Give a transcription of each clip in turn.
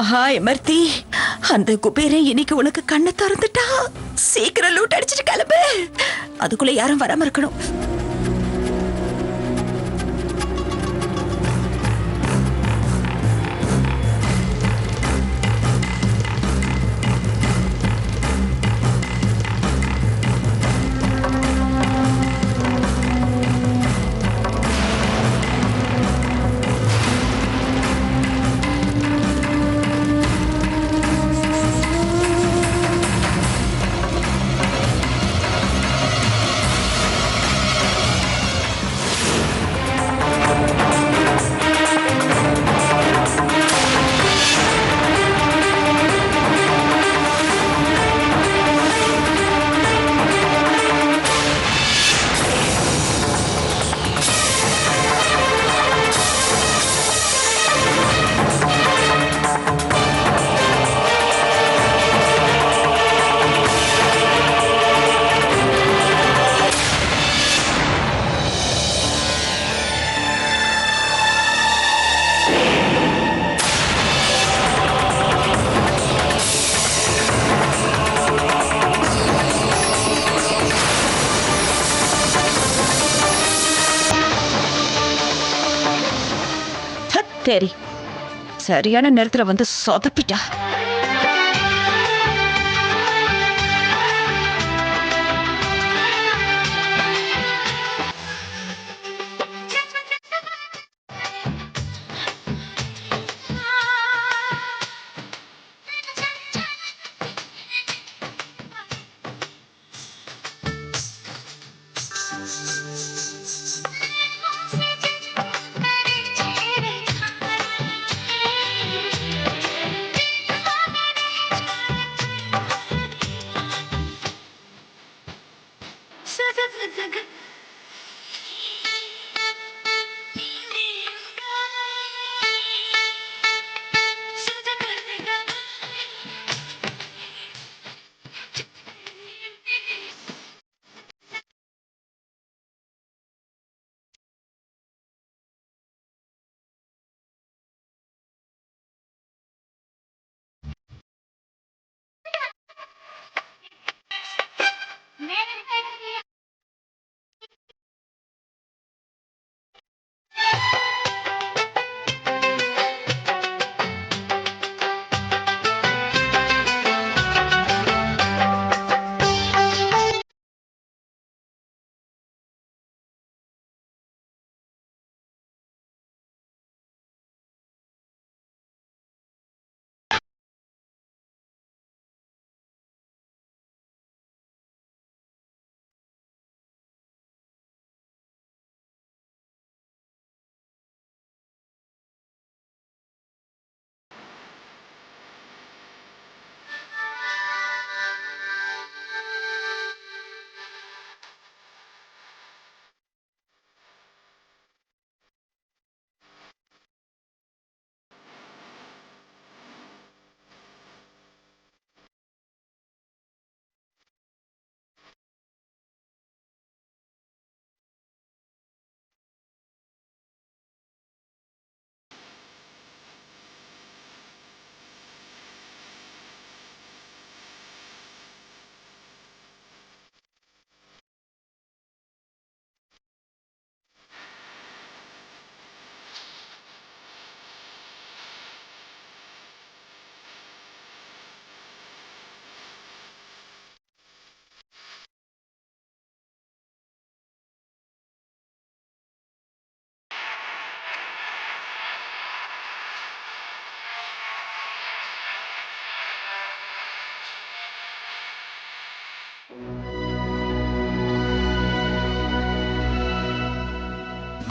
ஆஹா எமர்த்தி, அந்த குபேரன் இன்னைக்கு உனக்கு கண்ணை திறந்துட்டா. சீக்கிரம் லூட் அடிச்சிட்டு கிளம்பு, அதுக்குள்ள யாரும் வராம இருக்கணும். சரி, சரியான நேரத்துல வந்து சொதப்பிட்டா.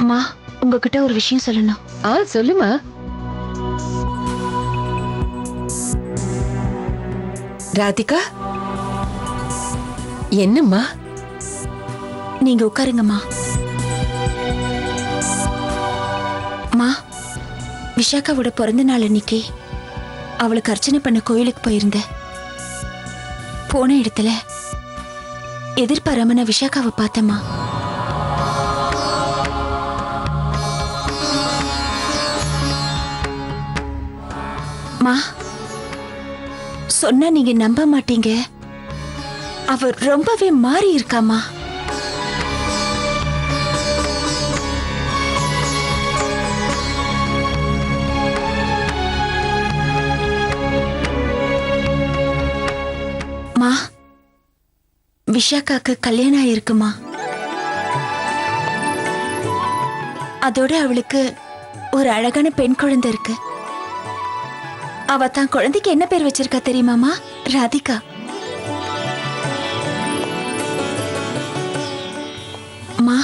அம்மா, உங்ககிட்ட ஒரு விஷயம் சொல்லணும். சொல்லுமா. ராதிகா, என்னம்மா? நீங்க உட்காருங்கம்மா. அம்மா, விஷாக்காவோட பிறந்த நாள் அன்னைக்கு அவளுக்கு அர்ச்சனை பண்ண கோயிலுக்கு போயிருந்தேன். போன இடத்துல எதிர்பாராம நான் விஷாக்காவை பார்த்தேம்மா. மா, சொன்னா நீங்க நம்ப மாட்டீங்க. அவ ரொம்பவே மாறி இருக்காமா. மா, விஷாக்காக்கு கல்யாணம் ஆயிருக்குமா. அதோட அவளுக்கு ஒரு அழகான பெண் குழந்தை இருக்கு. அவ தான் குழந்தைக்கு என்ன பேர் வச்சிருக்கா தெரியுமாமா? ராதிகா. மா,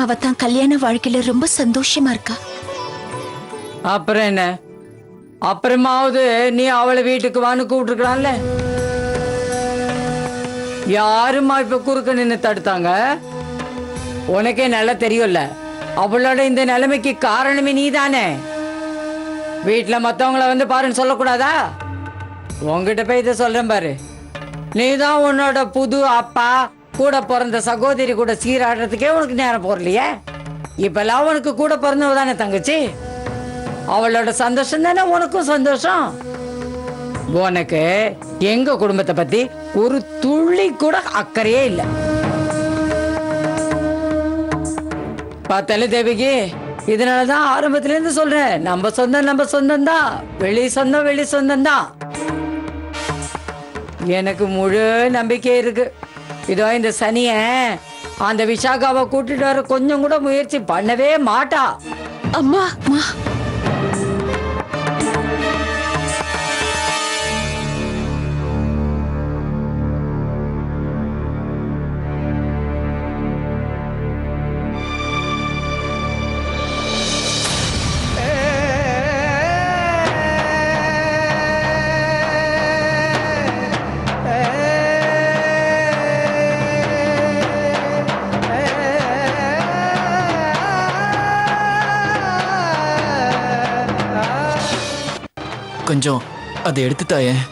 அவ தான் கல்யாண வாழ்க்கையில ரொம்ப சந்தோஷமா இருக்கா. அப்புறம் என்ன? அப்புறமாவது நீ அவளை வீட்டுக்கு வான்னு கூப்பிட்டுருக்கலாம்ல. யாருமா இப்ப குறுக்க நின்று தடுத்தாங்க? உனக்கே நல்லா தெரியும்ல, அவளோட இந்த நிலைமைக்கு காரணமே நீதானே. வீட்டுல மத்தவங்கள வந்து பாருன்னு சொல்லக்கூடாதா? உங்ககிட்ட போய் இதை சொல்றேன் பாரு. நீதான் உன்னோட புது அப்பா கூட பிறந்த சகோதரி கூட சீராடுறதுக்கே உனக்கு நேரம் போறலையே. இப்பெல்லாம் உனக்கு கூட பிறந்தவ தானே தங்கச்சி. அவளோட சந்தோஷம் தானே உனக்கும் சந்தோஷம். உனக்கு எங்க குடும்பத்தை பத்தி ஒரு துள்ளி கூட அக்கறையே இல்லை. பார்த்தாலே தேவிக்கு, இதனாலதான் ஆரம்பத்துல இருந்து சொல்றேன், நம்ம சொந்தம் தான், வெளி சொந்தம் தான். எனக்கு முழு நம்பிக்கை இருக்கு. இதோ இந்த சனிய அந்த விஷாகாவை கூட்டிட்டு வர கொஞ்சம் கூட முயற்சி பண்ணவே மாட்டா. அம்மா, அம்மா, கொஞ்சம் அதை எடுத்து தாயேன்.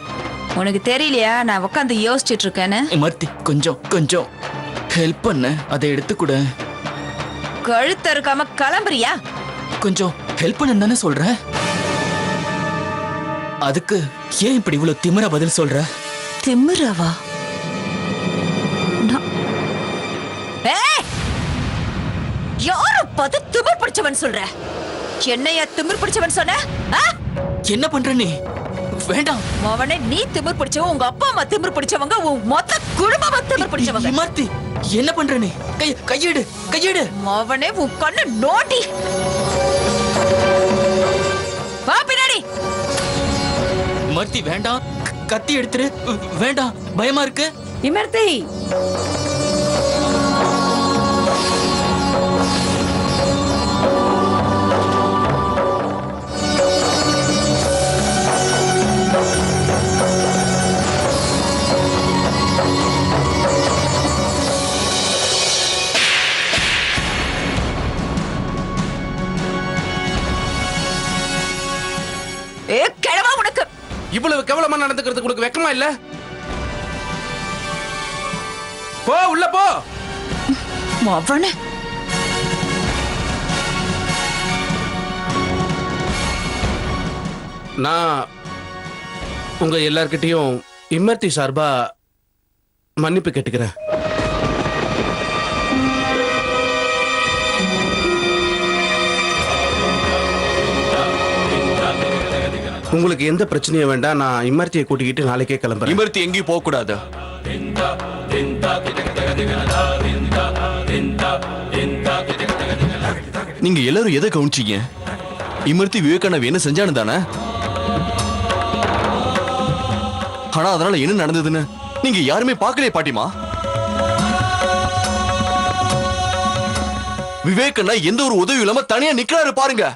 உனக்கு தெரியலையா நான் உட்காந்து யோசிச்சுட்டு இருக்கேன்னு? மர்த்தி, கொஞ்சம் ஹெல்ப் பண்ண. அதை எடுத்து கூட. கழுத்த இருக்காம கிளம்புறியா? கொஞ்சம் ஹெல்ப் பண்ண தானே சொல்ற. அதுக்கு ஏன் இப்படி இவ்வளவு திமிரா பதில் சொல்ற? திமிராவா? யார பார்த்து திமிர் பிடிச்சவன் சொல்ற? என்னையா திமிர் பிடிச்சவன் சொன்ன? என்ன பண்ற நீ? வேண்டாம். அவனே நீ திமிர் பிடிச்சவன், உங்க அப்பா அம்மா திமிர் பிடிச்சவங்க, உன் மொத்த குடும்பமா திமிர் பிடிச்சவங்க. மர்த்தி, என்ன பண்ற நீ? கையெடு. அவனே உன் கண்ணு நோண்டி. வா பின்னாடி. மர்த்தி வேண்டாம். கத்தி எடுத்துரு. வேண்டாம், பயமா இருக்கு. இமர்த்தி, கிழவா, உனக்கு இவ்வளவு கேவலமா நடந்துக்கிறதுக்கு உனக்கு வெக்கமா இல்ல? போ, உள்ள போ. அவனே நான் உங்க எல்லார்கிட்டயும் இம்மர்த்தி சார்பா மன்னிப்பு கேட்டுக்கிறேன். உங்களுக்கு எந்த பிரச்சனையும் வேண்டாம். நான் இம்மர்த்தியை கூட்டிக்கிட்டு நாளைக்கே கிளம்புறேன். இமர்த்தி எங்கேயும் போக கூடாது. நீங்க எல்லாரும் எதை கவனிச்சீங்க? இமர்த்தி விவேகானந்த் என்ன செஞ்சானு தானே? ஆனா அதனால என்ன நடந்ததுன்னு நீங்க யாருமே பார்க்கலையே பாட்டிமா. விவேகண்ணா எந்த ஒரு உதவி இல்லாம தனியா நிக்கிறாரு பாருங்க.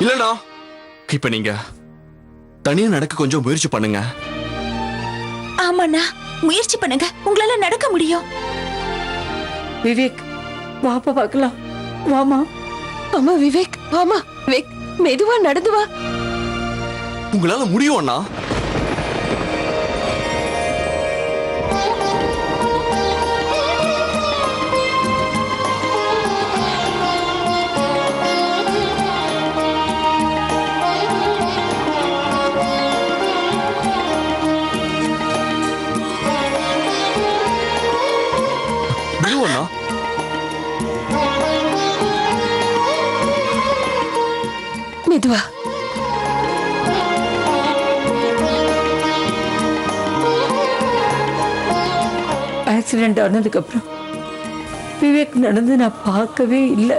இல்லடா, இப்ப நீங்க தனியா நடக்க கொஞ்சம் முயற்சி பண்ணுங்க. ஆமாண்ணா. முயற்சி பண்ணுங்க, உங்களால நடக்க முடியும். விவேக் வாப்பா பார்க்கலாம், வாமா. ஆமா விவேக், ஆமா விவேக், மெதுவா நடந்து வா. உங்களால முடியும் அண்ணா. முடியும் அண்ணா. மெதுவா. ஆக்சிடென்ட் ஆனதுக்கு அப்புறம் விவேக் நடந்து நான் பார்க்கவே இல்லை.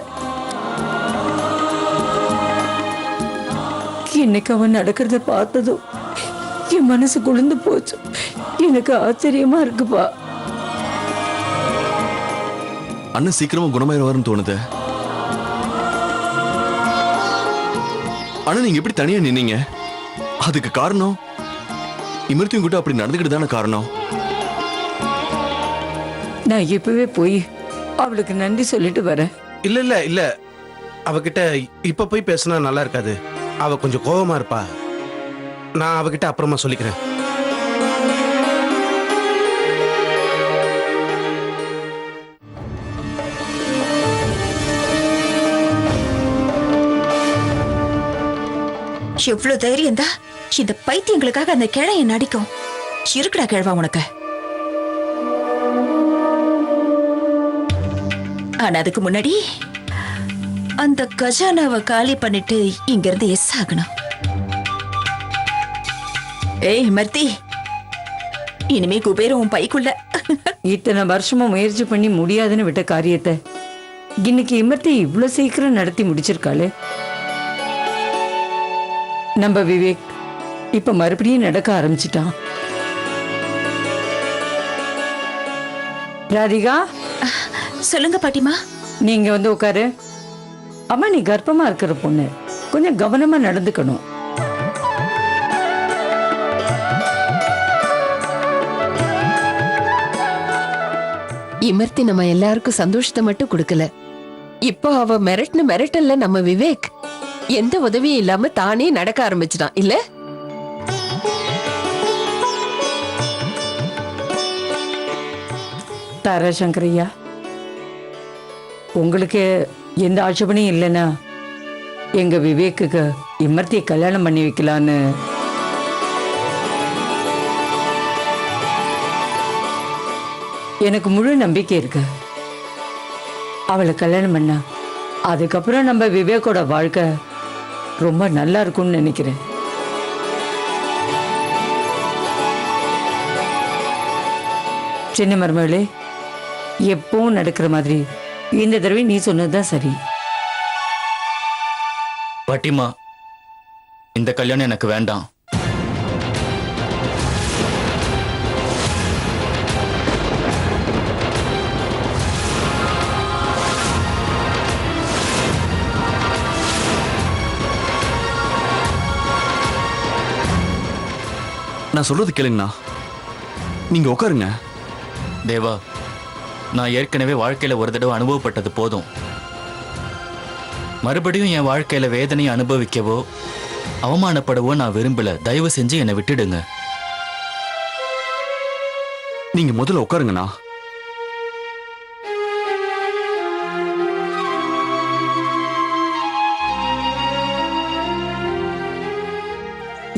இன்னைக்கு அவன் நடக்கிறத பார்த்ததும் என் மனசு குளிர்ந்து போச்சு. எனக்கு ஆச்சரியமா இருக்குப்பா. அண்ணன் சீக்கிரமா குணமாயிருவாருன்னு தோணுது. அண்ணன் நீங்க எப்படி தனியா நின்னீங்க? அதுக்கு காரணம் இமர்த்தியும் கிட்ட அப்படி நடந்துக்கிட்டு தானே காரணம். நான் இப்பவே போய் அவளுக்கு நன்றி சொல்லிட்டு வரேன். இல்ல இல்ல இல்ல, அவகிட்ட இப்ப போய் பேசினா நல்லா இருக்காது. அவ கொஞ்சம் கோவமா இருப்பா. நான் அவகிட்ட அப்புறமா சொல்லிக்கிறேன். எவ்வளவு தைரியம் தான் இந்த பைத்தியங்களுக்காக அந்த கிழைய நடிக்கும். இருக்குடா கிழவா உனக்கு. ஆனா அதுக்கு முன்னாடி அந்த கஜானாவை காலி பண்ணிட்டு இங்க இருந்து எஸ் ஆகணும். ஏய் மர்த்தி, இனிமே குபேரம் உன் பைக்குள்ள. இத்தனை வருஷமா முயற்சி பண்ணி முடியாதுன்னு விட்ட காரியத்தை இன்னைக்கு இமர்த்தி இவ்வளவு சீக்கிரம் நடத்தி முடிச்சிருக்காளே. நம்ம விவேக் இப்ப மறுபடியும் நடக்க ஆரம்பிச்சிட்டான். ராதிகா, சொல்லுங்க பாட்டிமா. நீங்க வந்து உட்காரு. அம்மா, நீ கர்ப்பமா இருக்கிற பொண்ணு, கொஞ்சம் கவனமா நடந்துக்கணும். இமர்த்தி நம்ம எல்லாருக்கும் சந்தோஷத்தை மட்டும் கொடுக்கல, இப்போ அவ மிரட்டல்ல நம்ம விவேக் எந்த உதவியும் இல்லாம தானே நடக்க ஆரம்பிச்சிட்டான் இல்ல? தாராசங்கரையா, உங்களுக்கு எந்த ஆட்சேபனையும் இல்லைன்னா எங்க விவேக்குக்கு இமர்த்தியை கல்யாணம் பண்ணி வைக்கலான்னு. எனக்கு முழு நம்பிக்கை இருக்கு. அவளை கல்யாணம் பண்ணா அதுக்கப்புறம் நம்ம விவேக்கோட வாழ்க்கை ரொம்ப நல்லா இருக்கும்னு நினைக்கிறேன். சின்ன மருமகளே, எப்பவும் நடக்கிற மாதிரி இந்த தடவை நீ சொன்னதுதான் சரி. பாட்டிமா, இந்த கல்யாணம் எனக்கு வேண்டாம். நான் சொல்றது கேளுங்கண்ணா. நீங்க உட்காருங்க. தேவா, நான் ஏற்கனவே வாழ்க்கையில ஒரு தடவை அனுபவப்பட்டது போதும். மறுபடியும் என் வாழ்க்கையில வேதனையை அனுபவிக்கவோ அவமானப்படவோ நான் விரும்பல. தயவு செஞ்சு என்னை விட்டுடுங்க. நீங்க முதல்ல உட்காருங்கண்ணா.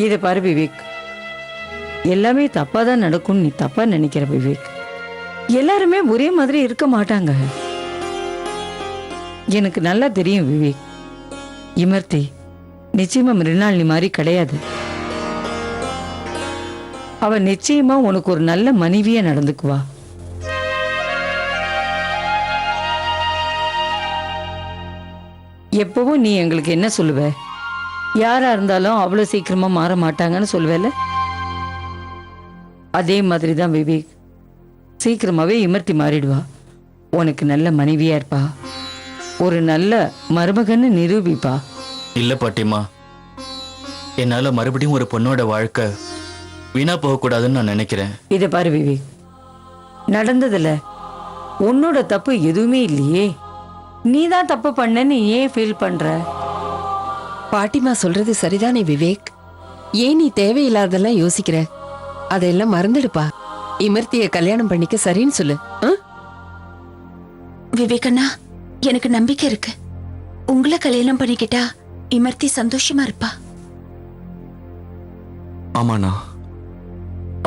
இதை பாரு விவேக், எல்லாமே தப்பா தான் நடக்கும். நீ தப்பா நினைக்கிற விவேக். எல்லாருமே ஒரே மாதிரி இருக்க மாட்டாங்க. எனக்கு நல்லா தெரியும் விவேக். இமர்த்தி நிச்சயமா மிருணாளினி மாதிரி கிடையாது. அவ நிச்சயமா உனக்கு ஒரு நல்ல மனைவியா நடந்துக்குவா. எப்பவும் நீ எங்களுக்கு என்ன சொல்லுவ? யாரா இருந்தாலும் அவ்வளவு சீக்கிரமா மாற மாட்டாங்கன்னு சொல்லுவேல. அதே மாதிரிதான் விவேக். சீக்கிரமாவே இமர்த்தி மாறிடுவா. உனக்கு நல்ல மனைவியா இருப்பா. ஒரு நல்ல மருமகன்னு நிரூபிப்பா. இல்ல பாட்டிமா, என்னால மறுபடியும் ஒரு பொண்ணோட வாழ்க்கை வீணா போகக்கூடாதுன்னு நான் நினைக்கிறேன். இதை பாரு விவேக், நடந்ததுல உன்னோட தப்பு எதுவுமே இல்லையே. நீ தான் தப்பு பண்ணன்னு ஏன் ஃபீல் பண்ற? பாட்டிமா சொல்றது சரிதானே விவேக். ஏன் நீ தேவையில்லாதெல்லாம் யோசிக்கிற? அதெல்லாம் மறந்துடுப்பா. இமர்த்திய கல்யாணம் பண்ணிக்க சரின்னு சொல்லு. ஆ? விவேகண்ணா, எனக்கு நம்பிக்கை இருக்கு. உங்களை கல்யாணம் பண்ணிக்கிட்டா இமர்த்தி சந்தோஷமா இருப்பா. ஆமாண்ணா,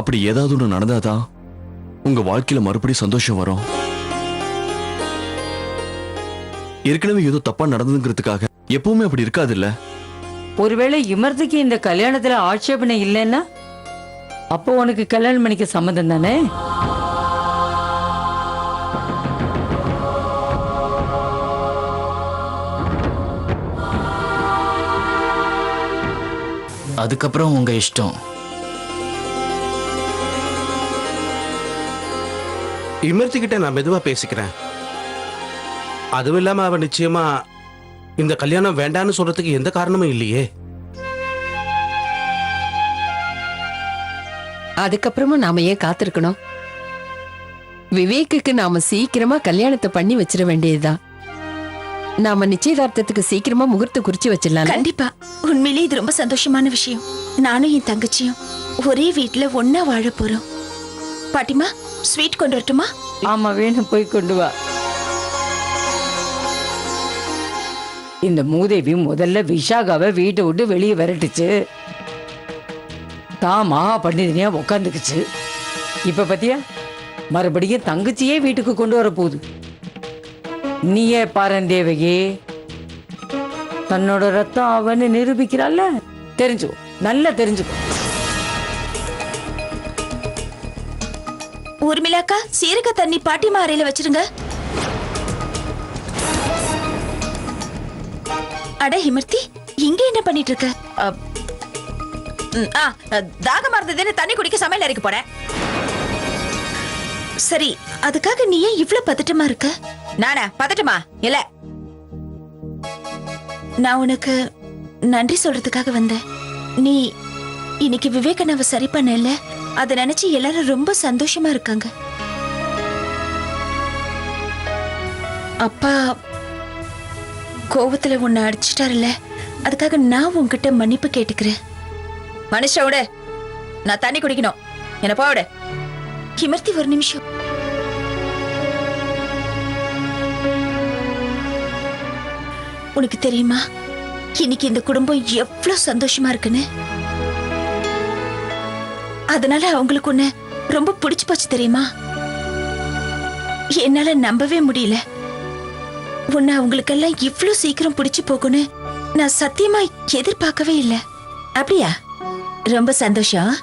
அப்படி ஏதாவது ஒண்ணு நடந்தாதான் உங்க வாழ்க்கையில மறுபடியும் சந்தோஷம் வரும். ஏற்கனவே ஏதோ தப்பா நடந்ததுங்கிறதுக்காக எப்பவுமே அப்படி இருக்காது இல்ல. ஒருவேளை இமர்த்திக்கு இந்த கல்யாணத்துல ஆட்சேபனை இல்லைன்னா அப்போ உனக்கு கல்யாணம் பண்ணிக்க சம்மதம் தானே? அதுக்கப்புறம் உங்க இஷ்டம். இமர்த்தி கிட்ட நான் மெதுவா பேசிக்கிறேன். அதுவும் இல்லாம அவ நிச்சயமா இந்த கல்யாணம் வேண்டான்னு சொல்றதுக்கு எந்த காரணமும் இல்லையே. அதுக்கப்புறமும் நாம ஏன் காத்திருக்கணும்? விவேக்குக்கு நாம சீக்கிரமா கல்யாணத்தை பண்ணி வச்சிட வேண்டியதுதான். நாம நிச்சயதார்த்தத்துக்கு சீக்கிரமா முகூர்த்த குறிச்சு வச்சிடலாம். கண்டிப்பா. உண்மையிலே இது ரொம்ப சந்தோஷமான விஷயம். நானும் என் தங்கச்சியும் ஒரே வீட்டுல ஒன்னா வாழ போறோம். பாட்டிமா, ஸ்வீட் கொண்டு வரட்டுமா? ஆமா, வேணும், போய் கொண்டு வா. இந்த மூதேவி முதல்ல விஷாகாவை வீட்டை விட்டு வெளியே விரட்டுச்சு. தான் மகா பண்டிதனியா உக்காந்துக்குச்சு. இப்ப பத்தியா, மறுபடியும் தங்கச்சியே வீட்டுக்கு கொண்டு வர போகுது. நீயே பாரந்தேவையே, தன்னோட ரத்தம் அவன்னு நிரூபிக்கிறாள்ல. தெரிஞ்சுக்கோ, நல்லா தெரிஞ்சுக்கோ. ஊர்மிளாக்கா, சீரக தண்ணி பாட்டிமா அறையில வச்சிருங்க. அட இமர்த்தி, இங்க என்ன பண்ணிட்டு இருக்க? தாகமா இருந்ததுன்னு தண்ணி குடிக்க சமையல் அறைக்கு போறேன். சரி, அதுக்காக நீ ஏன் இவ்ளோ பதட்டமா இருக்க? நானா பதட்டமா இல்ல, நான் உனக்கு நன்றி சொல்றதுக்காக வந்தேன். நீ இன்னைக்கு விவேகண்ணாவை சரி பண்ணல, அதை நினைச்சு எல்லாரும் ரொம்ப சந்தோஷமா இருக்காங்க. அப்பா கோவத்துல உன்னை அடிச்சிட்டாருல்ல, அதுக்காக நான் உன்கிட்ட மன்னிப்பு கேட்டுக்கிறேன். மனுஷோட நான் தண்ணி குடிக்கணும், என்ன போட. இமர்த்தி, ஒரு நிமிஷம். உனக்கு தெரியுமா இன்னைக்கு இந்த குடும்பம் எவ்வளவு சந்தோஷமா இருக்குன்னு? அதனால அவங்களுக்கு உன்னை ரொம்ப பிடிச்சு போச்சு தெரியுமா? என்னால நம்பவே முடியல. உன்னை அவங்களுக்கெல்லாம் இவ்வளவு சீக்கிரம் பிடிச்சு போகுன்னு நான் சத்தியமா எதிர்பார்க்கவே இல்லை. அப்படியா? ரொம்ப சந்தோஷம்.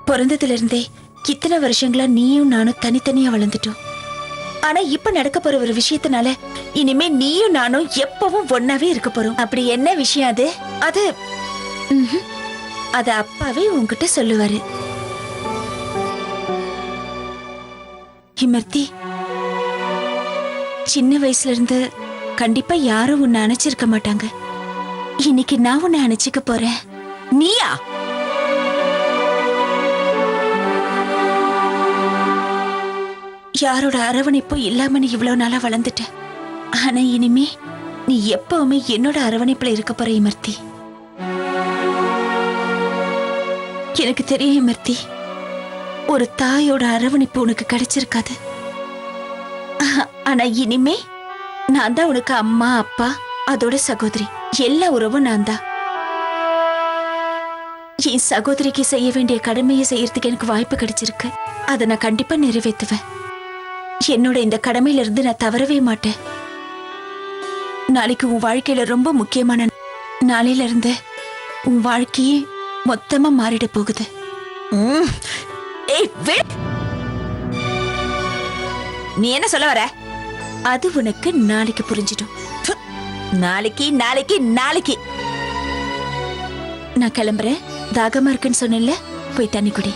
பிறந்ததுல இருந்தே இத்தனை வருஷங்களா நீயும் நானும் தனித்தனியா வளர்ந்துட்டோம். ஆனா இப்ப நடக்க போற ஒரு விஷயத்தினால இனிமே நீயும் நானும் எப்பவும் ஒன்னாவே இருக்க போறோம். அப்படி என்ன விஷயம் அது? அது அது அப்பாவே உன்கிட்ட சொல்லுவாரு. இமர்த்தி, சின்ன வயசுல இருந்து கண்டிப்பா யாரும் உன்னை அணைச்சிருக்க மாட்டாங்க. இன்னைக்கு நான் உன்னை அணைச்சிக்க போறேன். நீயா? யாரோட அரவணைப்பும் இல்லாம நீ இவ்வளவு நாளா வளர்ந்துட்ட. ஆனா இனிமே நீ எப்பவுமே என்னோட அரவணைப்புல இருக்க போற இமர்த்தி. எனக்கு தெரியும் இமர்த்தி, ஒரு தாயோட அரவணைப்பு உனக்கு கிடைச்சிருக்காது. ஆனா இனிமே நான் தான் உனக்கு அம்மா, அப்பா, அதோட சகோதரி. எல்லா உறவும் நான் தான். என் சகோதரிக்கு செய்ய வேண்டிய கடமையை செய்யறதுக்கு எனக்கு வாய்ப்பு கிடைச்சிருக்கு. அதை நான் கண்டிப்பா நிறைவேற்றுவேன். என்னோட இந்த கடமையில இருந்து நான் தவறவே மாட்டேன். நாளைக்கு உன் வாழ்க்கையில ரொம்ப முக்கியமான நாளையில இருந்து உன் வாழ்க்கையே மொத்தமா மாறிட போகுது. நீ என்ன சொல்ல வர? அது உனக்கு நாளைக்கு புரிஞ்சிடும். நாளைக்கு நாளைக்கு நாளைக்கு. நான் கிளம்புறேன். தாகமா இருக்குன்னு சொன்னேன்ல, போய் தண்ணி குடி.